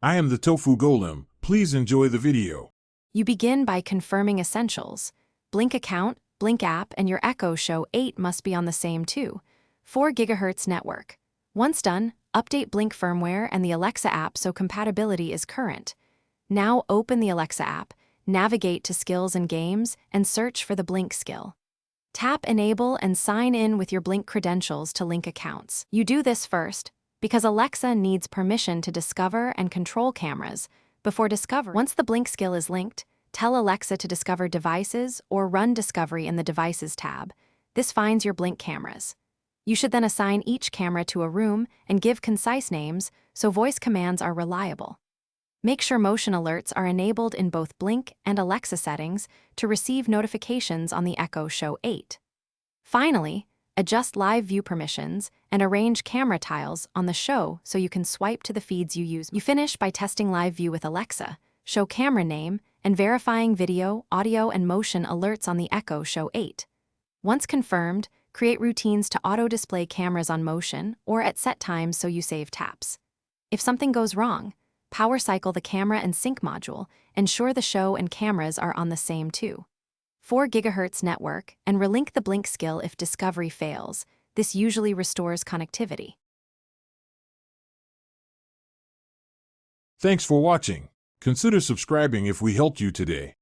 I am the Tofu Golem. Please enjoy the video. You begin by confirming essentials. Blink account, Blink app, and your Echo Show 8 must be on the same too. 4 GHz network. Once done, update Blink firmware and the Alexa app so compatibility is current. Now open the Alexa app, navigate to Skills and Games, and search for the Blink skill. Tap Enable and sign in with your Blink credentials to link accounts. You do this first, because Alexa needs permission to discover and control cameras before discovery. Once the Blink skill is linked, tell Alexa to discover devices or run discovery in the Devices tab. This finds your Blink cameras. You should then assign each camera to a room and give concise names so voice commands are reliable. Make sure motion alerts are enabled in both Blink and Alexa settings to receive notifications on the Echo Show 8. Finally, adjust live view permissions and arrange camera tiles on the show so you can swipe to the feeds you use. You finish by testing live view with Alexa, show camera name, and verifying video, audio, and motion alerts on the Echo Show 8. Once confirmed, create routines to auto-display cameras on motion or at set times so you save taps. If something goes wrong, power cycle the camera and sync module, ensure the show and cameras are on the same too. 4 GHz network, and relink the Blink skill if discovery fails. This usually restores connectivity. Thanks for watching. Consider subscribing if we helped you today.